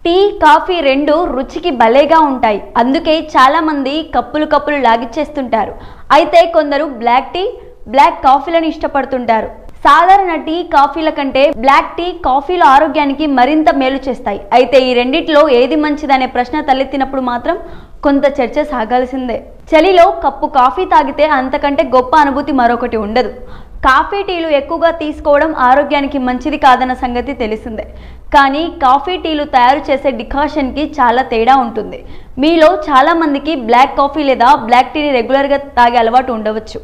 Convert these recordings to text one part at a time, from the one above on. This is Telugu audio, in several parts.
టీ కాఫీ రెండు రుచికి భలేగా ఉంటాయి. అందుకే చాలా మంది కప్పులు లాగిచ్చేస్తుంటారు. అయితే కొందరు బ్లాక్ టీ, బ్లాక్ కాఫీలను ఇష్టపడుతుంటారు. సాధారణ టీ కాఫీల కంటే బ్లాక్ టీ కాఫీలు ఆరోగ్యానికి మరింత మేలు చేస్తాయి. అయితే ఈ రెండిట్లో ఏది మంచిదనే ప్రశ్న తలెత్తినప్పుడు మాత్రం కొంత చర్చ సాగాల్సిందే. చలిలో కప్పు కాఫీ తాగితే అంతకంటే గొప్ప అనుభూతి మరొకటి ఉండదు. కాఫీ టీలు ఎక్కువగా తీసుకోవడం ఆరోగ్యానికి మంచిది కాదన్న సంగతి తెలిసిందే. కానీ కాఫీ టీలు తయారు చేసే డికాషన్కి చాలా తేడా ఉంటుంది. మీలో చాలామందికి బ్లాక్ కాఫీ లేదా బ్లాక్ టీని రెగ్యులర్గా తాగే అలవాటు ఉండవచ్చు.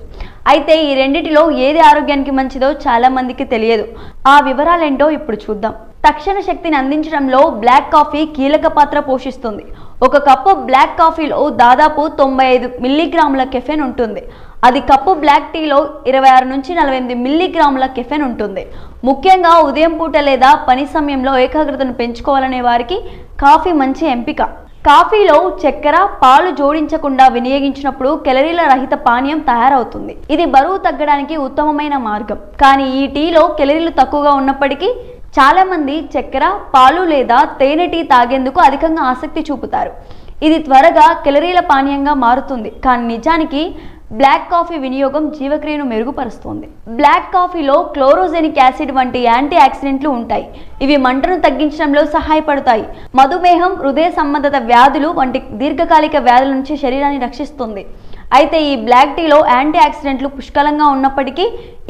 అయితే ఈ రెండిటిలో ఏది ఆరోగ్యానికి మంచిదో చాలామందికి తెలియదు. ఆ వివరాలేంటో ఇప్పుడు చూద్దాం. తక్షణ శక్తిని అందించడంలో బ్లాక్ కాఫీ కీలక పాత్ర పోషిస్తుంది. ఒక కప్పు బ్లాక్ కాఫీలో దాదాపు 95 మిల్లీగ్రాముల కెఫెన్ ఉంటుంది. అది కప్పు బ్లాక్ టీలో 26 నుంచి 48 మిల్లీగ్రాముల కెఫెన్ ఉంటుంది. ముఖ్యంగా ఉదయం పూట లేదా పని సమయంలో ఏకాగ్రతను పెంచుకోవాలనే వారికి కాఫీ మంచి ఎంపిక. కాఫీలో చక్కెర, పాలు జోడించకుండా వినియోగించినప్పుడు కేలరీల రహిత పానీయం తయారవుతుంది. ఇది బరువు తగ్గడానికి ఉత్తమమైన మార్గం. కానీ ఈ టీలో కేలరీలు తక్కువగా ఉన్నప్పటికీ చాలా మంది చక్కెర, పాలు లేదా తేనె టీ తాగేందుకు అధికంగా ఆసక్తి చూపుతారు. ఇది త్వరగా కేలరీల పానీయంగా మారుతుంది. కానీ నిజానికి బ్లాక్ కాఫీ వినియోగం జీవక్రియను మెరుగుపరుస్తుంది. బ్లాక్ కాఫీలో క్లోరోజెనిక్ యాసిడ్ వంటి యాంటీ ఆక్సిడెంట్లు ఉంటాయి. ఇవి మంటను తగ్గించడంలో సహాయపడతాయి. మధుమేహం, హృదయ సంబంధిత వ్యాధులు వంటి దీర్ఘకాలిక వ్యాధుల నుంచి శరీరాన్ని రక్షిస్తుంది. అయితే ఈ బ్లాక్ టీలో యాంటీ ఆక్సిడెంట్లు పుష్కలంగా ఉన్నప్పటికీ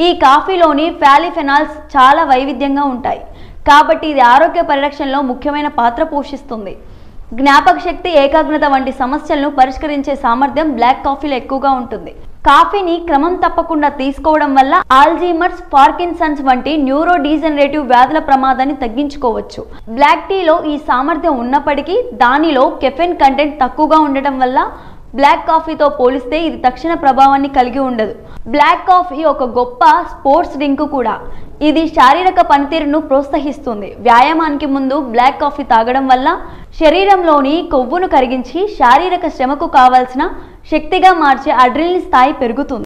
ఈ కాఫీలోని పాలిఫెనాల్స్ చాలా వైవిధ్యంగా ఉంటాయి. కాబట్టి ఇది ఆరోగ్య పరిరక్షణలో ముఖ్యమైన పాత్ర పోషిస్తుంది. జ్ఞాపక శక్తి, ఏకాగ్రత వంటి సమస్యలను పరిష్కరించే సామర్థ్యం బ్లాక్ కాఫీలో ఎక్కువగా ఉంటుంది. కాఫీని క్రమం తప్పకుండా తీసుకోవడం వల్ల ఆల్జీమర్స్, పార్కిన్సన్స్ వంటి న్యూరో డీజనరేటివ్ వ్యాధుల ప్రమాదాన్ని తగ్గించుకోవచ్చు. బ్లాక్ టీలో ఈ సామర్థ్యం ఉన్నప్పటికీ దానిలో కెఫెన్ కంటెంట్ తక్కువగా ఉండటం వల్ల బ్లాక్ కాఫీతో పోలిస్తే ఇది తక్షణ ప్రభావాన్ని కలిగి ఉండదు. బ్లాక్ కాఫీ ఒక గొప్ప స్పోర్ట్స్ డ్రింక్ కూడా. ఇది శారీరక పనితీరును ప్రోత్సహిస్తుంది. వ్యాయామానికి ముందు బ్లాక్ కాఫీ తాగడం వల్ల శరీరంలోని కొవ్వును కరిగించి శారీరక శ్రమకు కావాల్సిన శక్తిగా మార్చే అడ్రినలిన్ స్థాయి పెరుగుతుంది.